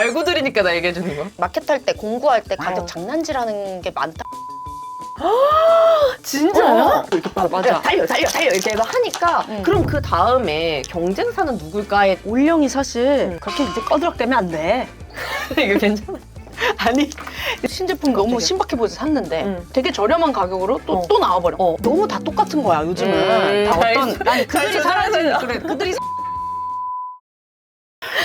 알고 들으니까 나 얘기해주는 거야? 마켓 할 때 공구할 때 가격 장난질하는 게 많다. 진짜요? 이렇게 맞아. 달려 이렇게 해서 하니까 그럼 그 다음에 경쟁사는 누굴까에 올영이 사실 그렇게 이제 꺼드럭대면 안 돼. 이거 괜찮아? 아니 신제품 너무 신박해 보여서 샀는데 되게 저렴한 가격으로 또 나와버려. 너무 다 똑같은 거야 요즘은. 다 어떤 아니 그들이 사라진 그래 그들이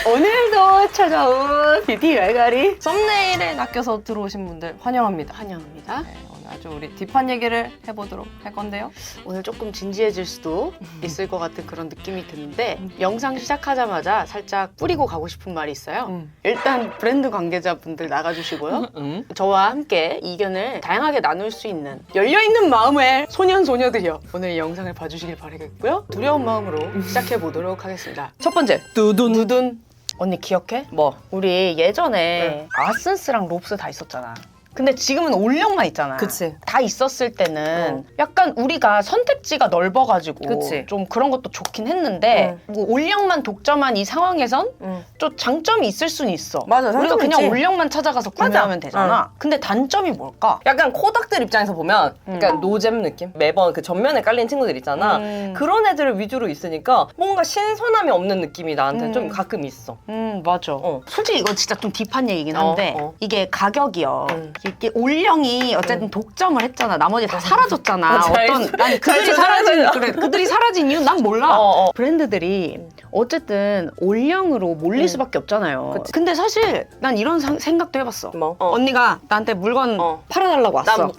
오늘도 찾아온 비티 외가리 썸네일에 낚여서 들어오신 분들 환영합니다. 환영합니다. 네, 오늘 아주 우리 딥한 얘기를 해보도록 할 건데요. 오늘 조금 진지해질 수도 있을 것 같은 그런 느낌이 드는데 영상 시작하자마자 살짝 뿌리고 가고 싶은 말이 있어요. 일단 브랜드 관계자분들 나가주시고요. 저와 함께 이견을 다양하게 나눌 수 있는 열려있는 마음의 소년소녀들이요. 오늘 이 영상을 봐주시길 바라겠고요. 두려운 마음으로 시작해보도록 하겠습니다. 첫 번째 두둔. 언니 기억해? 뭐? 우리 예전에 아센스랑 롭스 다 있었잖아. 근데 지금은 올영만 있잖아. 그치. 다 있었을 때는 약간 우리가 선택지가 넓어가지고 그치. 좀 그런 것도 좋긴 했는데 뭐 올영만 독점한 이 상황에선 좀 장점이 있을 수는 있어. 맞아, 우리가 장점이 그냥 있지. 올영만 찾아가서 구매하면 되잖아. 근데 단점이 뭘까? 약간 코닥들 입장에서 보면 약간 노잼 느낌? 매번 그 전면에 깔린 친구들 있잖아. 그런 애들 위주로 있으니까 뭔가 신선함이 없는 느낌이 나한테 좀 가끔 있어. 맞아. 솔직히 이거 진짜 좀 딥한 얘기긴 한데 이게 가격이요. 이게 올영이 어쨌든 독점을 했잖아. 나머지 다 사라졌잖아. 맞아, 아니 그들이 사라진 이유 난 몰라. 브랜드들이 어쨌든 올영으로 몰릴 수밖에 없잖아요. 그치. 근데 사실 난 이런 생각도 해봤어. 뭐? 언니가 나한테 물건 팔아달라고 왔어.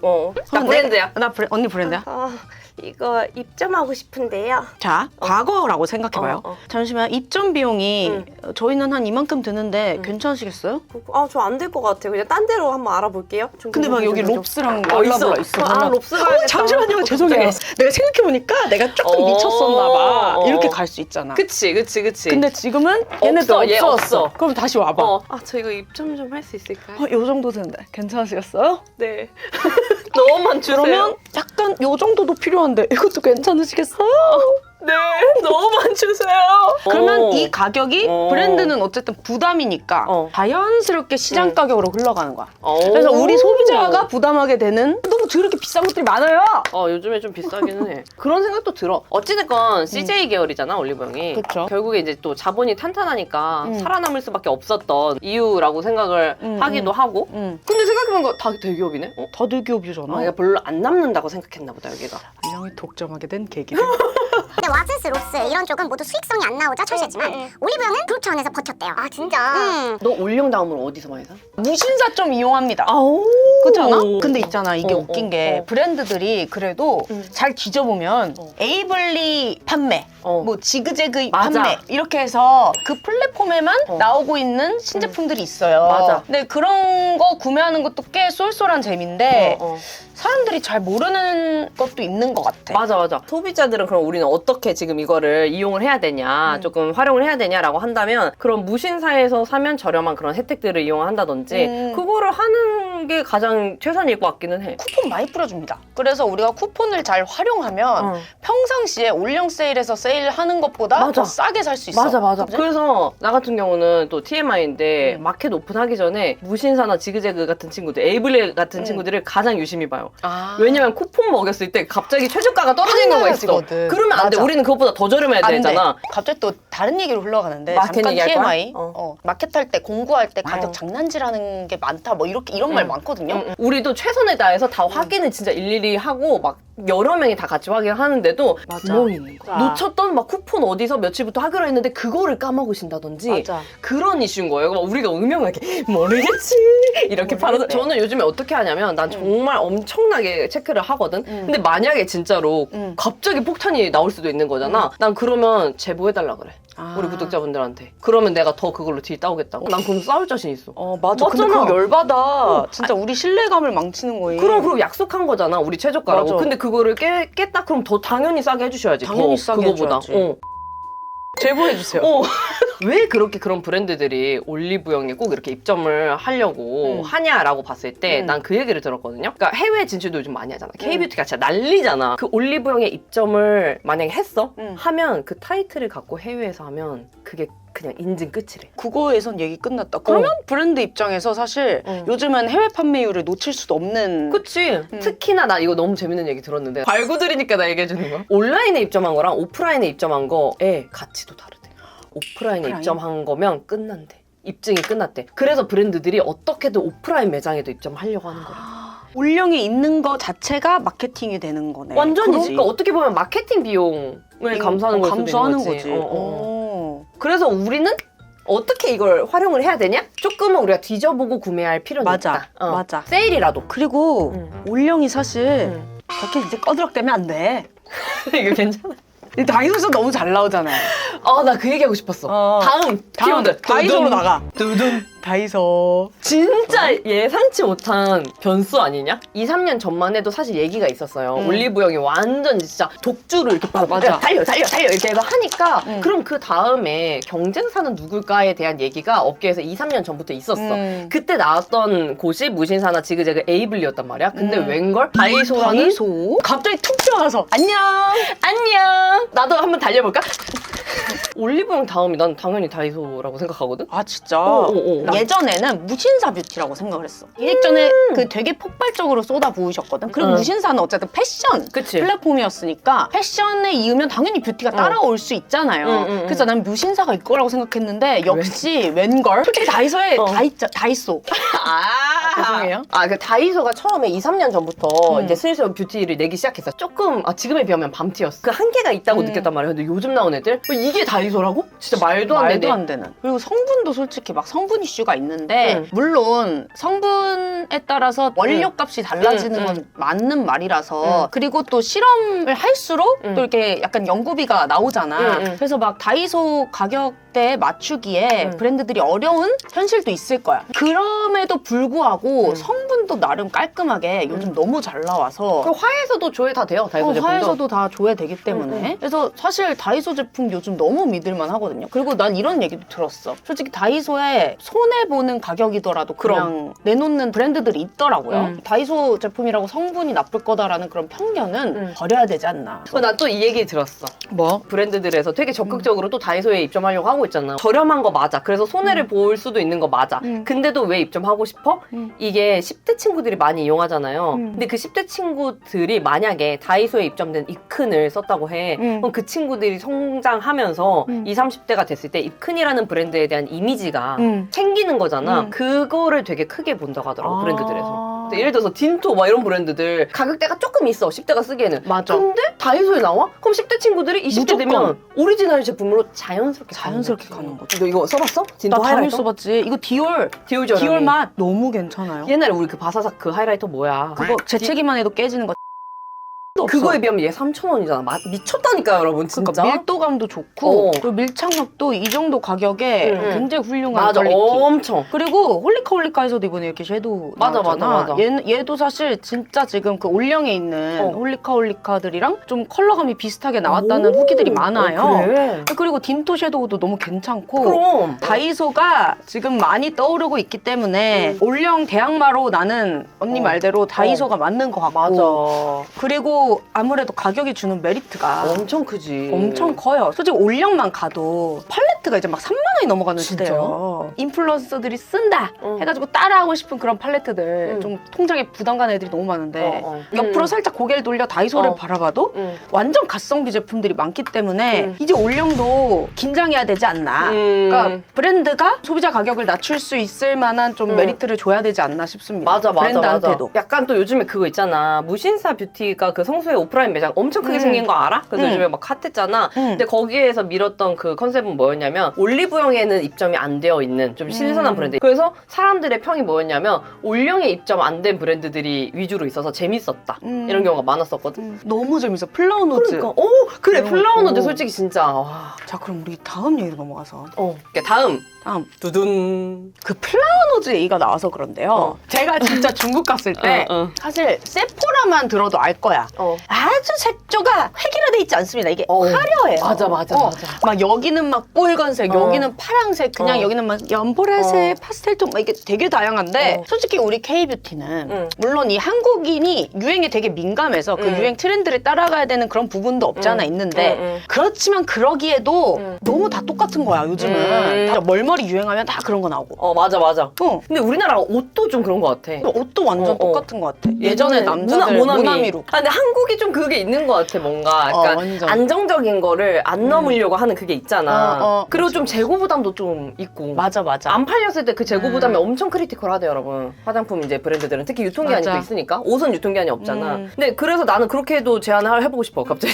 나 브랜드야. 언니 브랜드야? 이거 입점하고 싶은데요. 자, 과거라고 생각해봐요. 잠시만 입점 비용이 저희는 한 이만큼 드는데 괜찮으시겠어요? 저 안 될 것 같아요. 그냥 딴 데로 한번 알아볼게요. 근데 막 여기 롭스랑 랄라블라 있어. 롭스가 잠시만요. 죄송해요. 내가 생각해보니까 내가 조금 미쳤었나 봐. 이렇게 갈 수 있잖아. 그치. 근데 지금은 얘네들 얘 없어. 없어. 그럼 다시 와봐. 저 이거 입점 좀 할 수 있을까요? 요 정도 드는데 괜찮으시겠어요? 네. 너만 주세요. 그러면 약간 요 정도도 필요한데 이것도 괜찮으시겠어요? 네, 너만 주세요. 그러면 이 가격이 브랜드는 어쨌든 부담이니까 자연스럽게 시장 가격으로 흘러가는 거야. 그래서 우리 소비자가 부담하게 되는 너무 더럽게 비싼 것들이 많아요. 요즘에 좀 비싸기는 해. 그런 생각도 들어. 어찌됐건 CJ 계열이잖아, 올리브영이. 그쵸. 결국에 이제 또 자본이 탄탄하니까 살아남을 수밖에 없었던 이유라고 생각을 하기도 하고. 근데 생각해보면 다 대기업이네? 다들 기업이잖아. 얘가 별로 안 남는다고 생각했나 보다, 여기가. 올영이 독점하게 된 계기를. 근데 와슨스, 롭스 이런 쪽은 모두 수익성이 안 나오자 철수했지만 올리브영은 그룹 차원에서 버텼대요. 아 진짜? 너 올영 다음으로 어디서 많이 사? 무신사점 이용합니다. 그렇지 않아? 근데 있잖아 이게 웃긴 게 브랜드들이 그래도 잘 뒤져보면 에이블리 판매, 뭐 지그재그 맞아. 판매 이렇게 해서 그 플랫폼에만 나오고 있는 신제품들이 있어요. 맞아. 근데 그런 거 구매하는 것도 꽤 쏠쏠한 재미인데 사람들이 잘 모르는 것도 있는 것 같아. 맞아. 소비자들은 그럼 우리는 어떻게 지금 이거를 이용을 해야 되냐, 조금 활용을 해야 되냐라고 한다면 그런 무신사에서 사면 저렴한 그런 혜택들을 이용한다든지 그거를 하는 게 가장 최선일 것 같기는 해. 쿠폰 많이 뿌려줍니다. 그래서 우리가 쿠폰을 잘 활용하면 평상시에 올영 세일에서 세일하는 것보다 맞아. 더 싸게 살 수 있어. 맞아. 그래서 나 같은 경우는 또 TMI인데 마켓 오픈하기 전에 무신사나 지그재그 같은 친구들, 에이블리 같은 친구들을 가장 유심히 봐요. 왜냐면 쿠폰 먹였을 때 갑자기 최저가가 떨어지는 경우가 있어. 판매하거든. 그러면 안 돼. 맞아. 우리는 그것보다 더 저렴해야 안 돼. 되잖아. 갑자기 또 다른 얘기로 흘러가는데 마켓 잠깐 얘기할 거야? TMI. 마켓 할 때 공구할 때 가격 장난질하는 게 많다. 뭐 이런 말 많거든요. 우리도 최선을 다해서 다 확인을 진짜 일일이 하고 막 여러 명이 다 같이 확인하는데도 구멍이 있는 거야. 놓쳤던 막 쿠폰 어디서 며칠부터 하기로 했는데 그거를 까먹으신다든지 맞아. 그런 이슈인 거예요. 막 우리가 음흉하게 모르겠지 이렇게 팔아서 저는 요즘에 어떻게 하냐면 난 정말 엄청나게 체크를 하거든. 근데 만약에 진짜로 갑자기 폭탄이 나올 수도 있는 거잖아. 난 그러면 제보해달라 그래. 우리 구독자분들한테. 그러면 내가 더 그걸로 뒤 따오겠다고. 난 그럼 싸울 자신 있어. 맞아. 근데 맞잖아. 그거 열받아. 진짜 우리 신뢰감을 망치는 거예요. 그럼 약속한 거잖아. 우리 최저가라고. 맞아. 근데 그거를 깼다 그럼 더 당연히 싸게 해주셔야지. 당연히 더, 싸게 그거보다. 해줘야지. 제보해주세요. 왜 그렇게 그런 브랜드들이 올리브영에 꼭 이렇게 입점을 하려고 하냐라고 봤을 때 난 그 얘기를 들었거든요. 그러니까 해외 진출도 요즘 많이 하잖아. K뷰티가 진짜 난리잖아. 그 올리브영에 입점을 만약에 했어? 하면 그 타이틀을 갖고 해외에서 하면 그게 그냥 인증 끝이래. 그거에선 얘기 끝났다. 그러면 브랜드 입장에서 사실 요즘은 해외 판매율을 놓칠 수도 없는. 그치. 특히나 나 이거 너무 재밌는 얘기 들었는데 발구들이니까 나 얘기해주는 거야. 온라인에 입점한 거랑 오프라인에 입점한 거의 가치도 다르대. 오프라인에 오프라인? 입점한 거면 끝난대. 입증이 끝났대. 그래서 브랜드들이 어떻게든 오프라인 매장에도 입점하려고 하는 거야. 올영이 있는 거 자체가 마케팅이 되는 거네. 완전이지. 그러니까 그러니까 어떻게 보면 마케팅 비용을 감수하는 걸 수도 감수하는 있는 거지. 거지. 그래서 우리는 어떻게 이걸 활용을 해야 되냐? 조금은 우리가 뒤져보고 구매할 필요는 맞아. 있다. 맞아. 세일이라도. 그리고 올영이 사실 응. 그렇게 이제 꺼드럭대면 안 돼. 이거 괜찮아? 이 다이소에서 너무 잘 나오잖아요. 나 그 얘기하고 싶었어. 다음 키워드. 다이소로 두둔. 나가. 두둔. 다이소. 진짜 예상치 못한 변수 아니냐? 2, 3년 전만 해도 사실 얘기가 있었어요. 올리브영이 완전 진짜 독주를 이렇게 맞아. 달려 이렇게 해서 하니까 그럼 그 다음에 경쟁사는 누굴까에 대한 얘기가 업계에서 2, 3년 전부터 있었어. 그때 나왔던 곳이 무신사나 지그재그 에이블리였단 말이야. 근데 웬걸? 다이소라는 다이소? 갑자기 툭 들어가서 안녕. 안녕. 나도 한번 달려볼까? 올리브영 다음이 난 당연히 다이소라고 생각하거든? 아 진짜? 나 예전에는 무신사 뷰티라고 생각을 했어. 기획전에 그 되게 폭발적으로 쏟아 부으셨거든. 그리고 무신사는 어쨌든 패션 그치. 플랫폼이었으니까 패션에 이으면 당연히 뷰티가 따라올 수 있잖아요. 그래서 난 무신사가 일 거라고 생각했는데 역시 웬걸? 솔직히 다이소에 다이소. 죄송해요. 그 다이소가 처음에 2, 3년 전부터 이제 슬슬 뷰티를 내기 시작했어. 조금 지금에 비하면 밤티였어. 그 한계가 있다고 느꼈단 말이야. 근데 요즘 나온 애들 이게 다이소라고? 진짜 말도 안 되네. 말도 안 되는. 그리고 성분도 솔직히 막 성분 이슈가 있는데 물론 성분에 따라서 원료값이 달라지는 건 맞는 말이라서 그리고 또 실험을 할수록 또 이렇게 약간 연구비가 나오잖아. 그래서 막 다이소 가격대에 맞추기에 브랜드들이 어려운 현실도 있을 거야. 그럼에도 불구하고 성분도 나름 깔끔하게 요즘 너무 잘 나와서 그 화에서도 조회 다 돼요. 다이소 제품도. 화에서도 다 조회되기 때문에 그래서 사실 다이소 제품 요즘 너무 믿을만 하거든요. 그리고 난 이런 얘기도 들었어. 솔직히 다이소에 손해보는 가격이더라도 그냥 내놓는 브랜드들이 있더라고요. 다이소 제품이라고 성분이 나쁠 거다라는 그런 편견은 버려야 되지 않나. 나 또 이 얘기 들었어. 뭐? 브랜드들에서 되게 적극적으로 또 다이소에 입점하려고 하고 있잖아. 저렴한 거 맞아. 그래서 손해를 볼 수도 있는 거 맞아. 근데도 왜 입점하고 싶어? 이게 10대 친구들이 많이 이용하잖아요. 근데 그 10대 친구들이 만약에 다이소에 입점된 입큰을 썼다고 해. 그럼 그 친구들이 성장하면서 20, 30대가 됐을 때 입큰이라는 브랜드에 대한 이미지가 생기는 거잖아. 그거를 되게 크게 본다고 하더라고, 브랜드들에서. 예를 들어서 딘토 막 이런 브랜드들 가격대가 조금 있어, 10대가 쓰기에는. 맞아. 근데 다이소에 나와? 그럼 10대 친구들이 20대 무조건. 되면 오리지널 제품으로 자연스럽게 가는 거지. 너 이거 써봤어? 딘토 나 당연히 하이라이터? 써봤지. 이거 디올 디올죠. 디올 맛 너무 괜찮아요. 옛날에 우리 그 바사삭 그 하이라이터 뭐야? 그거 재채기만 해도 깨지는 거. 그거에 비하면 얘 3,000원이잖아. 미쳤다니까 여러분 진짜. 그러니까 밀도감도 좋고 어. 그리고 밀착력도 이 정도 가격에 굉장히 훌륭한 맞아, 퀄리티. 엄청. 그리고 홀리카홀리카에서도 이번에 이렇게 섀도우 맞아, 나왔잖아. 맞아. 얘도 사실 진짜 지금 그 올영에 있는 홀리카홀리카들이랑 좀 컬러감이 비슷하게 나왔다는 후기들이 많아요. 그래. 그리고 딘토 섀도우도 너무 괜찮고 그럼. 다이소가 지금 많이 떠오르고 있기 때문에 올영 대항마로 나는 언니 말대로 다이소가 맞는 것 같고 맞아. 그리고 아무래도 가격이 주는 메리트가 엄청 크지. 엄청 커요. 솔직히 올영만 가도 팔레트가 이제 막 3만 원이 넘어가는 진짜? 시대예요. 인플루언서들이 쓴다 해가지고 따라하고 싶은 그런 팔레트들 좀 통장에 부담 가는 애들이 너무 많은데 옆으로 살짝 고개를 돌려 다이소를 바라봐도 완전 가성비 제품들이 많기 때문에 이제 올영도 긴장해야 되지 않나. 그러니까 브랜드가 소비자 가격을 낮출 수 있을 만한 좀 메리트를 줘야 되지 않나 싶습니다. 맞아. 브랜드한테도. 약간 또 요즘에 그거 있잖아. 무신사 뷰티가 그 성수의 오프라인 매장 엄청 크게 생긴 거 알아? 그래서 요즘에 막 핫했잖아. 근데 거기에서 밀었던 그 컨셉은 뭐였냐면 올리브영에는 입점이 안 되어 있는 좀 신선한 브랜드. 그래서 사람들의 평이 뭐였냐면 올영에 입점 안 된 브랜드들이 위주로 있어서 재밌었다. 이런 경우가 많았었거든. 너무 재밌어. 플라워노즈. 그러니까. 그래. 플라워노즈 솔직히 진짜. 와. 자, 그럼 우리 다음 얘기로 넘어가서. 다음 다음. 두둔. 그 플라워노즈 얘기가 나와서 그런데요. 제가 진짜 중국 갔을 때 사실 세포라만 들어도 알 거야. 아주 색조가 획일화돼 있지 않습니다. 이게 화려해요. 맞아. 막 여기는 막 빨간색, 여기는 파란색, 그냥 여기는 막 연보라색, 파스텔톤 막 이게 되게 다양한데 솔직히 우리 K뷰티는 물론 이 한국인이 유행에 되게 민감해서 그 유행 트렌드를 따라가야 되는 그런 부분도 없지 않아 있는데 그렇지만 그러기에도 너무 다 똑같은 거야 요즘은. 다 멀머리 유행하면 다 그런 거 나오고. 맞아. 근데 우리나라 옷도 좀 그런 것 같아. 옷도 완전 똑같은 것 같아. 예전에 남자들 모나미로. 근데 한국이 좀 그게 있는 것 같아. 뭔가 약간 완전. 안정적인 거를 안 넘으려고 하는 그게 있잖아. 그리고 좀 재고 부담도 좀 있고. 맞아. 안 팔렸을 때 그 재고 부담이 엄청 크리티컬하대 여러분. 화장품 이제 브랜드들은 특히 유통기한이 또 맞아. 있으니까 옷은 유통기한이 없잖아. 근데 그래서 나는 그렇게도 제안을 해보고 싶어. 갑자기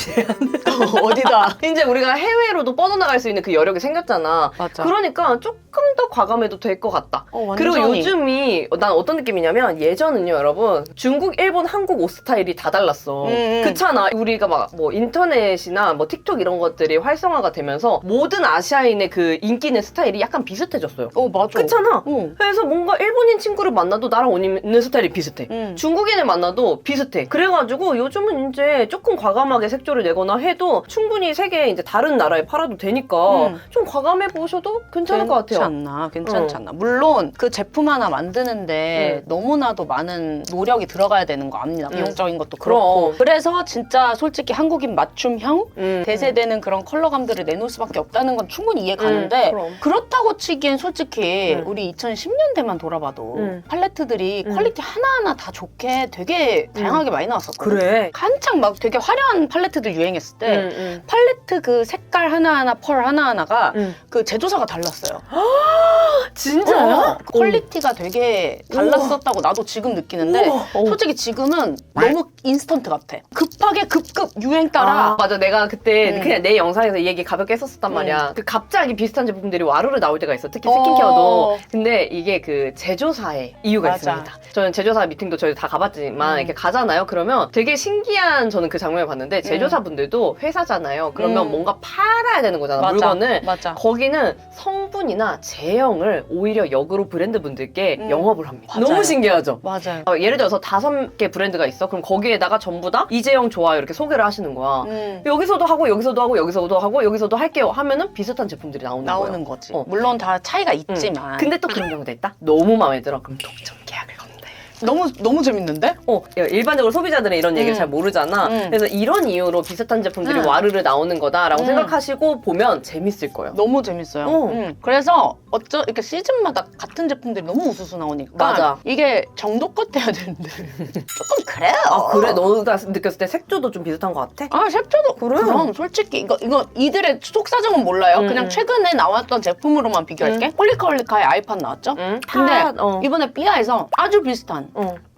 어디다. 이제 우리가 해외로도 뻗어나갈 수 있는 그 여력이 생겼잖아. 맞아. 그러니까 조금 더 과감해도 될 것 같다. 그리고 완전히. 요즘이 난 어떤 느낌이냐면 예전은요 여러분 중국, 일본, 한국 옷 스타일이 다 달랐어. 그렇잖아. 우리가 막 뭐 인터넷이나 뭐 틱톡 이런 것들이 활성화가 되면서 모든 아시아인의 그 인기 있는 스타일이 약간 비슷해졌어요. 맞아. 그렇잖아. 그래서 뭔가 일본인 친구를 만나도 나랑 옷 입는 스타일이 비슷해. 중국인을 만나도 비슷해. 그래가지고 요즘은 이제 조금 과감하게 색조를 내거나 해도 충분히 세계 이제 다른 나라에 팔아도 되니까 좀 과감해 보셔도 괜찮을 것 같아요. 괜찮지 않나. 물론 그 제품 하나 만드는데 너무나도 많은 노력이 들어가야 되는 거 압니다. 비용적인 것도 그렇고. 그래서 진짜 솔직히 한국인 맞춤형 대세되는 그런 컬러감들을 내놓을 수밖에 없다는 건 충분히 이해 가는데 그렇다고 치기엔 솔직히 우리 2010년대만 돌아봐도 팔레트들이 퀄리티 하나하나 다 좋게 되게 다양하게 많이 나왔었거든. 그래. 한창 막 되게 화려한 팔레트들 유행했을 때 팔레트 그 색깔 하나하나 펄 하나하나가 그 제조사가 달랐어요. 진짜요? 퀄리티가 되게 달랐었다고 나도 지금 느끼는데 솔직히 지금은 너무 인스턴트 같아. 급하게 급급 유행 따라. 맞아. 내가 그때 그냥 내 영상에서 이 얘기 가볍게 했었단 말이야. 그 갑자기 비슷한 제품들이 와르르 나올 때가 있어. 특히 스킨케어도. 근데 이게 그 제조사의 이유가 맞아. 있습니다. 저는 제조사 미팅도 저희 다 가봤지만 이렇게 가잖아요. 그러면 되게 신기한 저는 그 장면을 봤는데 제조사분들도 회사잖아요. 그러면 뭔가 팔아야 되는 거잖아. 맞아. 물건을. 맞아. 거기는 성분이나 제형을 오히려 역으로 브랜드분들께 영업을 합니다. 맞아요. 너무 신기하죠? 맞아요. 예를 들어서 5개 브랜드가 있어. 그럼 거기에다가 전부 다 이 제형 좋아요 이렇게 소개를 하시는 거야. 여기서도 하고 여기서도 하고 여기서도 하고 여기서도 할게요 하면은 비슷한 제품들이 나오는 거야. 거지. 물론 다 차이가 있지만. 근데 또 그런 경우도 있다. 너무 마음에 들어. 그럼 독점 계약을 건대. 너무 재밌는데? 일반적으로 소비자들은 이런 얘기를 잘 모르잖아. 그래서 이런 이유로 비슷한 제품들이 와르르 나오는 거다라고 생각하시고 보면 재밌을 거예요. 너무 재밌어요. 그래서 이렇게 시즌마다 같은 제품들이 너무 우수수 나오니까 맞아. 이게 정도껏 돼야 되는데 조금 그래요. 그래? 너가 느꼈을 때 색조도 좀 비슷한 것 같아? 색조도 그럼 솔직히 이거 이들의 속사정은 몰라요. 그냥 최근에 나왔던 제품으로만 비교할게. 홀리카홀리카의 아이팟 나왔죠? 근데 이번에 삐아에서 아주 비슷한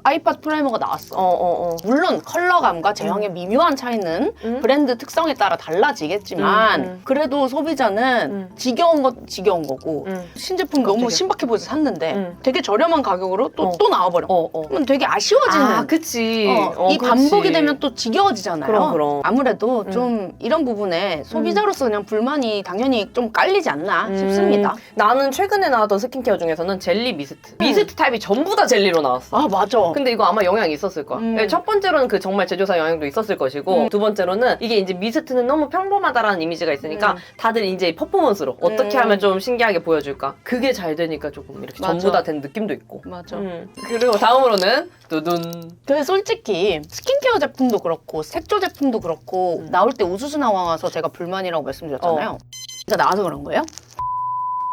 아이팟 프라이머가 나왔어. 물론 컬러감과 제형의 미묘한 차이는 브랜드 특성에 따라 달라지겠지만 그래도 소비자는 지겨운 건 지겨운 거고 신제품 너무 신박해 보여서 샀는데 되게 저렴한 가격으로 또 나와버려. 그러면 되게 아쉬워지는. 그치. 이 반복이 되면 또 지겨워지잖아요. 그럼. 아무래도 좀 이런 부분에 소비자로서 그냥 불만이 당연히 좀 깔리지 않나 싶습니다. 나는 최근에 나왔던 스킨케어 중에서는 젤리 미스트. 미스트 타입이 전부 다 젤리로 나왔어. 맞아. 근데 이거 아마 영향이 있었을 거야. 첫 번째로는 그 정말 제조사 영향도 있었을 것이고 두 번째로는 이게 이제 미스트는 너무 평범하다라는 이미지가 있으니까 다들 이제 퍼포먼스로 어떻게 하면 좀 신기하게 보여줄까? 그게 잘 되니까 조금 이렇게 맞아. 전부 다 된 느낌도 있고. 맞아. 그리고 다음으로는 두둔. 근데 솔직히 스킨케어 제품도 그렇고 색조 제품도 그렇고 나올 때 우수수 나와서 제가 불만이라고 말씀드렸잖아요. 진짜 나와서 그런 거예요?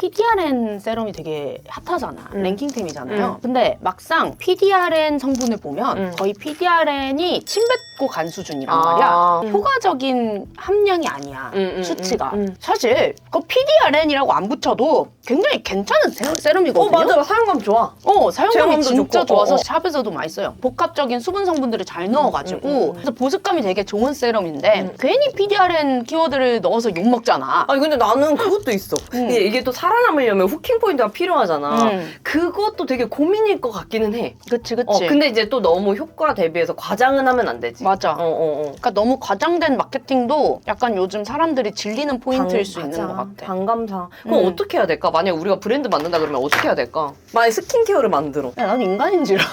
PDRN 세럼이 되게 핫하잖아. 랭킹템이잖아요. 근데 막상 PDRN 성분을 보면 거의 PDRN이 침뱉고 간 수준이란 말이야. 효과적인 함량이 아니야. 수치가. 사실 그 PDRN이라고 안 붙여도 굉장히 괜찮은 세럼이거든요. 맞아. 사용감 좋아. 사용감이 제형감도 진짜 좋고. 좋아서 샵에서도 많이 써요. 복합적인 수분 성분들을 잘 넣어가지고 그래서 보습감이 되게 좋은 세럼인데 괜히 PDRN 키워드를 넣어서 욕먹잖아. 아니 근데 나는 그것도 있어. 이게 또 살아남으려면 후킹 포인트가 필요하잖아. 그것도 되게 고민일 것 같기는 해. 그치 그치. 근데 이제 또 너무 효과 대비해서 과장은 하면 안 되지. 맞아. 그러니까 너무 과장된 마케팅도 약간 요즘 사람들이 질리는 포인트일 수 있는 것 같아. 반감사. 그럼 어떻게 해야 될까? 만약 우리가 브랜드 만든다 그러면 어떻게 해야 될까? 만약 스킨케어를 만들어. 야, 나도 인간인지라.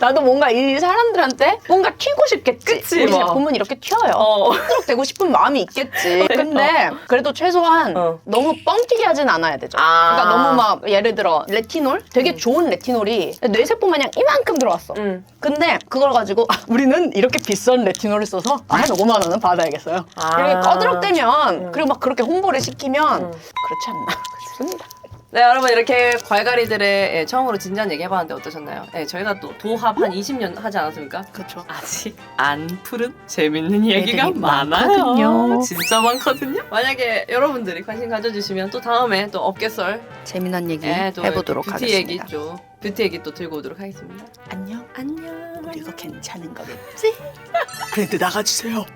나도 뭔가 이 사람들한테 뭔가 튀고 싶겠지. 그치, 우리 막. 제품은 이렇게 튀어요. 쭉 되고 싶은 마음이 있겠지. 근데 그래도 최소한 너무 뻥튀기 하진 않아야 되죠. 그러니까 너무 막 예를 들어 레티놀? 되게 좋은 레티놀이 뇌세포 마냥 이만큼 들어왔어. 근데 그걸 가지고 우리는 이렇게 비싼 레티놀을 써서 한 5만 원은 받아야겠어요. 이렇게 꺼드럭대면 그리고 막 그렇게 홍보를 시키면 그렇지 않나 싶습니다. 네, 여러분 이렇게 괄가리들의 처음으로 진지한 얘기 해봤는데 어떠셨나요? 네, 저희가 또 도합 한 20년 하지 않았습니까? 그렇죠. 아직 안 푸른 재밌는 얘기가 얘기들이 많아요. 많거든요. 진짜 많거든요. 만약에 여러분들이 관심 가져주시면 또 다음에 또 업계설 재미난 얘기 또 해보도록 뷰티 하겠습니다. 얘기 좀 뷰티 얘기 또 들고 오도록 하겠습니다. 안녕. 안녕. 우리가 괜찮은 거겠지? 브랜드 나가주세요.